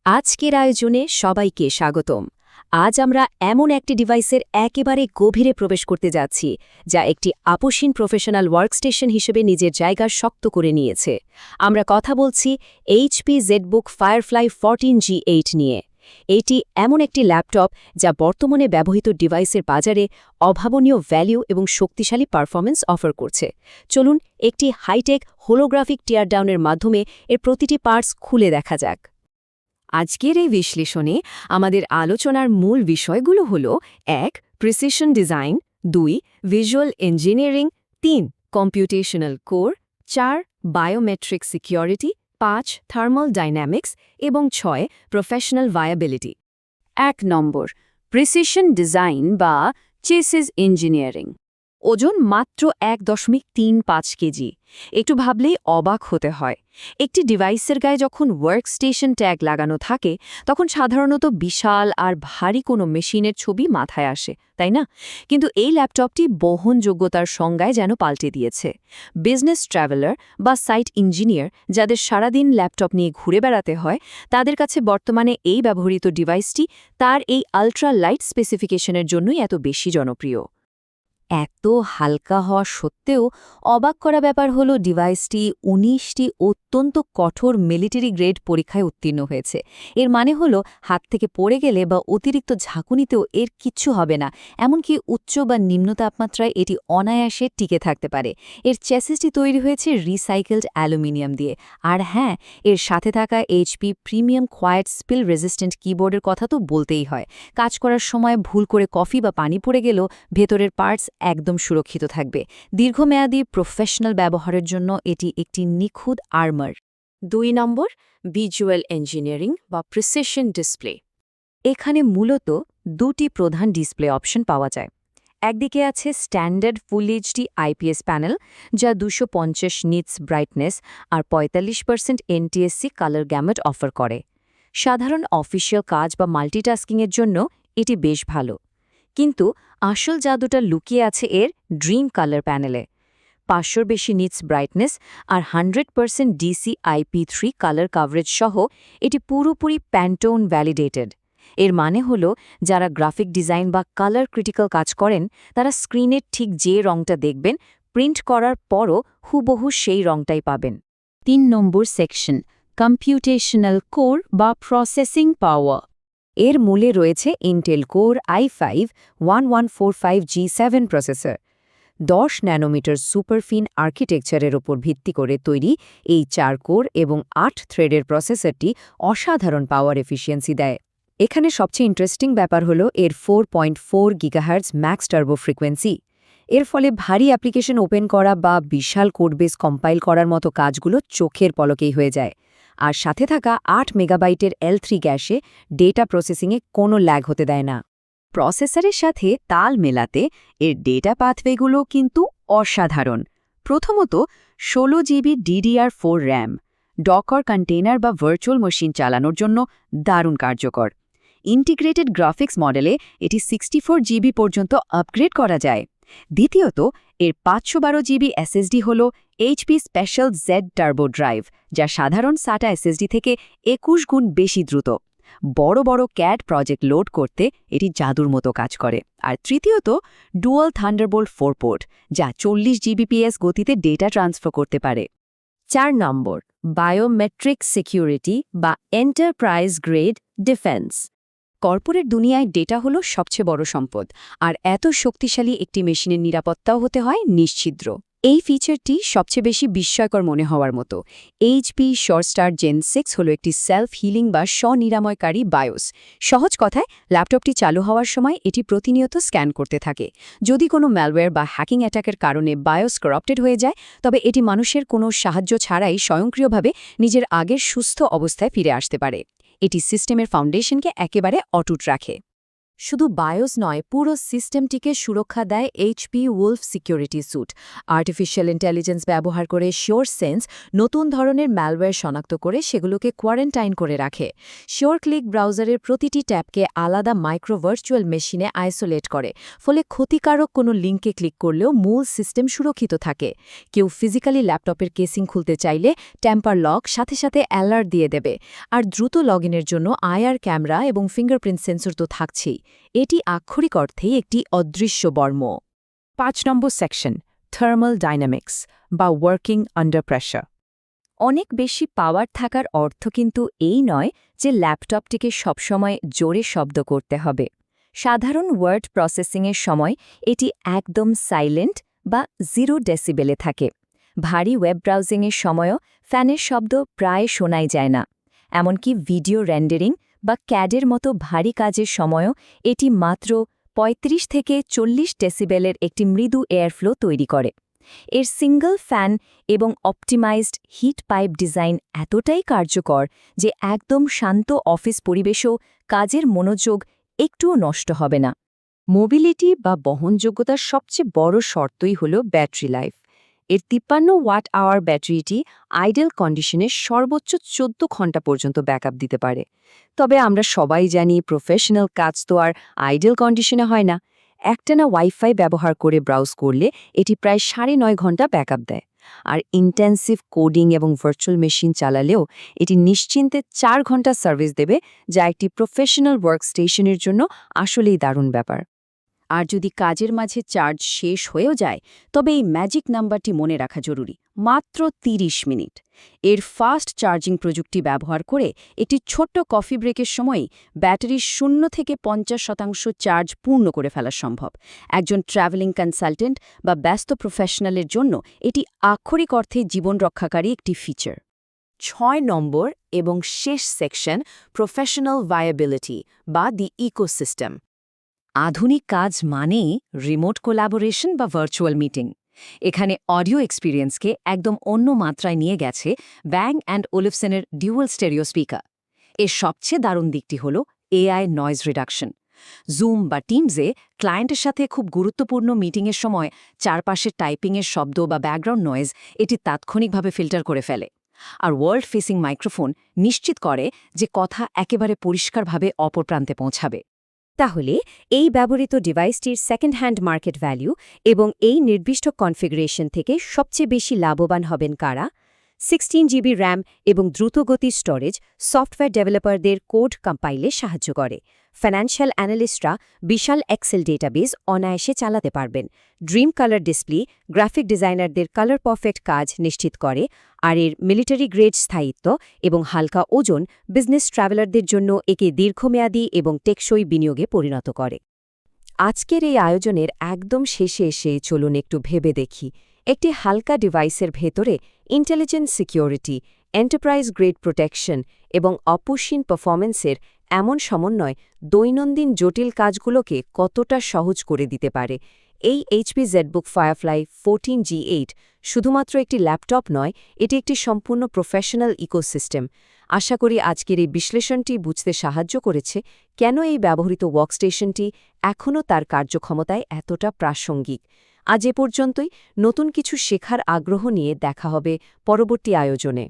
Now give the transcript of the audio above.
আজকের আয়োজনে সবাইকে স্বাগতম। আজ আমরা এমন একটি ডিভাইসের একেবারে গভীরে প্রবেশ করতে যাচ্ছি যা একটি আপসীন প্রফেশনাল ওয়ার্কস্টেশন হিসেবে নিজের জায়গা শক্ত করে নিয়েছে। আমরা কথা বলছি এইচপি জেডবুক ফায়ারফ্লাই 14G8 নিয়ে। এটি এমন একটি ল্যাপটপ যা বর্তমানে ব্যবহৃত ডিভাইসের বাজারে অভাবনীয় ভ্যালু এবং শক্তিশালী পারফরম্যান্স অফার করছে। চলুন একটি হাইটেক হোলোগ্রাফিক টিয়ারডাউনের মাধ্যমে এর প্রতিটি পার্টস খুলে দেখা যাক। আজকের এই বিশ্লেষণে আমাদের আলোচনার মূল বিষয়গুলো হল ১. Precision design, ২. Visual engineering, ৩. Computational core, ৪. Biometric security, ৫. Thermal dynamics এবং ৬. Professional viability. ১ নম্বর, প্রিসিশন ডিজাইন বা চেসিস ইঞ্জিনিয়ারিং। ওজন মাত্র ১.৩৫ কেজি। একটু ভাবলেই অবাক হতে হয়। একটি ডিভাইসের গায়ে যখন ওয়ার্কস্টেশন ট্যাগ লাগানো থাকে তখন সাধারণত বিশাল আর ভারী কোনো মেশিনের ছবি মাথায় আসে, তাই না? কিন্তু এই ল্যাপটপটি বহনযোগ্যতার সংজ্ঞায় যেন পাল্টে দিয়েছে। বিজনেস ট্রাভেলার বা সাইট ইঞ্জিনিয়ার যাদের সারাদিন ল্যাপটপ নিয়ে ঘুরে বেড়াতে হয় তাদের কাছে বর্তমানে এই ব্যবহৃত ডিভাইসটি তার এই আল্ট্রা লাইট স্পেসিফিকেশনের জন্যই এত বেশি জনপ্রিয়। এত হালকা হওয়া সত্ত্বেও অবাক করা ব্যাপার হল ডিভাইসটি ১৯টি অত্যন্ত কঠোর মিলিটারি গ্রেড পরীক্ষায় উত্তীর্ণ হয়েছে। এর মানে হল হাত থেকে পড়ে গেলে বা অতিরিক্ত ঝাঁকুনিতেও এর কিচ্ছু হবে না, এমনকি উচ্চ বা নিম্ন তাপমাত্রায় এটি অনায়াসে টিকে থাকতে পারে। এর চেসিসটি তৈরি হয়েছে রিসাইকেলড অ্যালুমিনিয়াম দিয়ে। আর হ্যাঁ, এর সাথে থাকা HP premium quite spill resistant কিবোর্ডের কথা তো বলতেই হয়। কাজ করার সময় ভুল করে কফি বা পানি পড়ে গেলেও ভেতরের পার্টস একদম সুরক্ষিত থাকবে। দীর্ঘমেয়াদী প্রফেশনাল ব্যবহারের জন্য এটি একটি নিখুঁত আর্মার। ২ নম্বর, ভিজুয়াল ইঞ্জিনিয়ারিং বা প্রিসিশন ডিসপ্লে। এখানে মূলত দুটি প্রধান ডিসপ্লে অপশন পাওয়া যায়। একদিকে আছে standard full HD IPS panel যা ২৫০ নিটস ব্রাইটনেস আর ৪৫% এনটিএসসি কালার গ্যামেট অফার করে। সাধারণ অফিসিয়াল কাজ বা মাল্টিটাস্কিংয়ের জন্য এটি বেশ ভালো। কিন্তু আসল জাদুটা লুকিয়ে আছে এর ড্রিম কালার প্যানেলে। ৫০০ বেশি নিটস ব্রাইটনেস আর 100% DCI-P3 কালার কাভারেজ সহ এটি পুরোপুরি প্যান্টোন ভ্যালিডেটেড। এর মানে হল যারা গ্রাফিক ডিজাইন বা কালার ক্রিটিক্যাল কাজ করেন তারা স্ক্রিনের ঠিক যে রংটা দেখবেন প্রিন্ট করার পরও হুবহু সেই রংটাই পাবেন। ৩ নম্বর সেকশন, কম্পিউটেশনাল কোর বা প্রসেসিং পাওয়ার। এর মূলে রয়েছে Intel core i5-1145G7 processor. ১০ nanometre SuperFin আর্কিটেকচারের ওপর ভিত্তি করে তৈরি এই ৪ কোর এবং ৮ থ্রেডের প্রসেসরটি অসাধারণ পাওয়ার এফিসিয়েন্সি দেয়। এখানে সবচেয়ে ইন্টারেস্টিং ব্যাপার হল এর 4.4 গিগাহার্টজ ম্যাক্স টার্বো ফ্রিকোয়েন্সি। এর ফলে ভারী অ্যাপ্লিকেশন ওপেন করা বা বিশাল কোডবেস কম্পাইল করার মতো কাজগুলো চোখের পলকেই হয়ে যায়। আর সাথে থাকা ৮ মেগাবাইটের L3 ক্যাশে ডেটা প্রসেসিংয়ে কোনো ল্যাগ হতে দেয় না। প্রসেসরের সাথে তাল মেলাতে এর ডেটা পাথওয়েগুলো কিন্তু অসাধারণ। প্রথমত ১৬ GB DDR4 RAM, Docker container বা ভার্চুয়াল মেশিন চালানোর জন্য দারুণ কার্যকর। ইন্টিগ্রেটেড গ্রাফিক্স মডেলে এটি 64 জিবি পর্যন্ত আপগ্রেড করা যায়। দ্বিতীয়ত এর ৫১২ জিবি SSD হল HP special Z turbo drive, যা সাধারণ SATA SSD থেকে ২১ গুণ বেশি দ্রুত। বড় বড় CAD প্রজেক্ট লোড করতে এটি জাদুর মতো কাজ করে। আর তৃতীয়ত ডুয়াল থান্ডারবোল্ট 4 পোর্ট, যা ৪০ Gbps গতিতে ডেটা ট্রান্সফার করতে পারে। ৪ নম্বর, বায়োমেট্রিক সিকিউরিটি বা এন্টারপ্রাইজ গ্রেড ডিফেন্স। কর্পোরেট দুনিয়ায় ডেটা হলো সবচেয়ে বড় সম্পদ, আর এত শক্তিশালী একটি মেশিনের নিরাপত্তাও হতে হয় নিশ্ছিদ্র। এই ফিচারটি সবচেয়ে বেশি বিস্ময়কর মনে হওয়ার মতো। HP শর্টস্টার জেন 6 হল একটি সেলফ হিলিং বা স্বনিরাময়কারী বায়োস। সহজ কথায় ল্যাপটপটি চালু হওয়ার সময় এটি প্রতিনিয়ত স্ক্যান করতে থাকে। যদি কোনো ম্যালওয়্যার বা হ্যাকিং অ্যাটাকের কারণে বায়োস করাপ্টেড হয়ে যায় তবে এটি মানুষের কোনো সাহায্য ছাড়াই স্বয়ংক্রিয়ভাবে নিজের আগের সুস্থ অবস্থায় ফিরে আসতে পারে। এটি সিস্টেমের ফাউন্ডেশনকে একেবারে অটুট রাখে। শুধু বায়োস নয়, পুরো সিস্টেমটিকে সুরক্ষা দেয় HP Wolf security suite. Artificial intelligence ব্যবহার করে শিওর সেন্স নতুন ধরনের ম্যালওয়্যার শনাক্ত করে সেগুলোকে কোয়ারেন্টাইন করে রাখে। শিওর ক্লিক ব্রাউজারের প্রতিটি ট্যাবকে আলাদা মাইক্রো ভার্চুয়াল মেশিনে আইসোলেট করে, ফলে ক্ষতিকারক কোনো লিঙ্কে ক্লিক করলেও মূল সিস্টেম সুরক্ষিত থাকে। কেউ ফিজিক্যালি ল্যাপটপের কেসিং খুলতে চাইলে ট্যাম্পার লক সাথে সাথে অ্যালার্ট দিয়ে দেবে। আর দ্রুত লগইনের জন্য আইআর ক্যামেরা এবং ফিঙ্গারপ্রিন্ট সেন্সর তো থাকছেই। এটি আক্ষরিক অর্থেই একটি অদৃশ্য বর্ম। 5 নম্বর সেকশন, থার্মাল ডাইনামিক্স বা ওয়ার্কিং আন্ডার প্রেশার। অনেক বেশি পাওয়ার থাকার অর্থ কিন্তু এই নয় যে ল্যাপটপটিকে সবসময় জোরে শব্দ করতে হবে। সাধারণ ওয়ার্ড প্রসেসিংয়ের সময় এটি একদম সাইলেন্ট বা 0 ডেসিবেলে থাকে। ভারী ওয়েব ব্রাউজিংয়ের সময়ও ফ্যানের শব্দ প্রায় শোনাই যায় না। এমনকি ভিডিও রেন্ডারিং বা ক্যাডের মতো ভারী কাজের সময়ও এটি মাত্র 35 থেকে 40 ডেসিবেলের একটি মৃদু এয়ারফ্লো তৈরি করে। এর সিঙ্গল ফ্যান এবং অপটিমাইজড হিট পাইপ ডিজাইন এতটাই কার্যকর যে একদম শান্ত অফিস পরিবেশেও কাজের মনোযোগ একটুও নষ্ট হবে না। মোবিলিটি বা বহনযোগ্যতার সবচেয়ে বড় শর্তই হল ব্যাটারি লাইফ। এর 53 ওয়াট আওয়ার ব্যাটারিটি আইডেল কন্ডিশনে সর্বোচ্চ 14 ঘন্টা পর্যন্ত ব্যাকআপ দিতে পারে। তবে আমরা সবাই জানি প্রফেশনাল কাজ তো আর আইডেল কন্ডিশনে হয় না। একটানা ওয়াইফাই ব্যবহার করে ব্রাউজ করলে এটি প্রায় 9.5 ঘন্টা ব্যাকআপ দেয়। আর ইন্টেন্সিভ কোডিং এবং ভার্চুয়াল মেশিন চালালেও এটি নিশ্চিন্তে 4 ঘন্টা সার্ভিস দেবে, যা একটি প্রফেশনাল ওয়ার্কস্টেশনের জন্য আসলেই দারুণ ব্যাপার। আর যদি কাজের মাঝে চার্জ শেষ হয়েও যায়, তবে এই ম্যাজিক নাম্বারটি মনে রাখা জরুরি, মাত্র 30 মিনিট। এর ফাস্ট চার্জিং প্রযুক্তি ব্যবহার করে একটি ছোট্ট কফি ব্রেকের সময়ই ব্যাটারির 0 থেকে 50% চার্জ পূর্ণ করে ফেলা সম্ভব। একজন ট্রাভেলিং কনসালটেন্ট বা ব্যস্ত প্রফেশনালের জন্য এটি আক্ষরিক অর্থে জীবন রক্ষাকারী একটি ফিচার। 6 নম্বর এবং শেষ সেকশন, প্রফেশনাল ভায়াবিলিটি বা দি ইকোসিস্টেম। আধুনিক কাজ মানেই রিমোট কোলাবোরেশন বা ভার্চুয়াল মিটিং। এখানে অডিও এক্সপিরিয়েন্সকে একদম অন্য মাত্রায় নিয়ে গেছে ব্যাং অ্যান্ড ওলিফসনের ডুয়াল স্টেরিও স্পিকার। এর সবচেয়ে দারুণ দিকটি হল এআই নয়েজ রিডাকশন। জুম বা টিমসে ক্লায়েন্টের সাথে খুব গুরুত্বপূর্ণ মিটিংয়ের সময় চারপাশের টাইপিংয়ের শব্দ বা ব্যাকগ্রাউন্ড নয়েজ এটি তাৎক্ষণিকভাবে ফিল্টার করে ফেলে। আর ওয়ার্ল্ড ফেসিং মাইক্রোফোন নিশ্চিত করে যে কথা একেবারে পরিষ্কারভাবে অপর প্রান্তে পৌঁছাবে। তাহলে এই ব্যবহৃত ডিভাইসটির সেকেন্ড হ্যান্ড মার্কেট ভ্যালু এবং এই নির্দিষ্ট কনফিগারেশন থেকে সবচেয়ে বেশি লাভবান হবেন কারা? 16 জিবি র্যাম এবং দ্রুতগতির স্টোরেজ সফটওয়্যার ডেভেলপারদের কোড কম্পাইলে সাহায্য করে। ফাইন্যান্সিয়াল অ্যানালিস্টরা বিশাল এক্সেল ডেটাবেস অনায়াসে চালাতে পারবেন। ড্রিম কালার ডিসপ্লে গ্রাফিক ডিজাইনারদের কালার পারফেক্ট কাজ নিশ্চিত করে। আর এর মিলিটারি গ্রেড স্থায়িত্ব এবং হালকা ওজন বিজনেস ট্রাভেলারদের জন্য একে দীর্ঘমেয়াদী এবং টেকসই বিনিয়োগে পরিণত করে। আজকের এই আয়োজনের একদম শেষে এসে চলুন একটু ভেবে দেখি, একটি হালকা ডিভাইসের ভেতরে intelligent security, enterprise grade protection এবং অপসীম পারফরম্যান্সের এমন সমন্বয় দৈনন্দিন জটিল কাজগুলোকে কতটা সহজ করে দিতে পারে। এই এইচপি জেডবুক ফায়ারফ্লাই 14G8 শুধুমাত্র একটি ল্যাপটপ নয়, এটি একটি সম্পূর্ণ প্রফেশনাল ইকোসিস্টেম। আশা করি আজকের এই বিশ্লেষণটি বুঝতে সাহায্য করেছে কেন এই ব্যবহৃত ওয়ার্কস্টেশনটি এখনও তার কার্যক্ষমতায় এতটা প্রাসঙ্গিক। আজ এ পর্যন্তই। নতুন কিছু শেখার আগ্রহ নিয়ে দেখা হবে পরবর্তী আয়োজনে।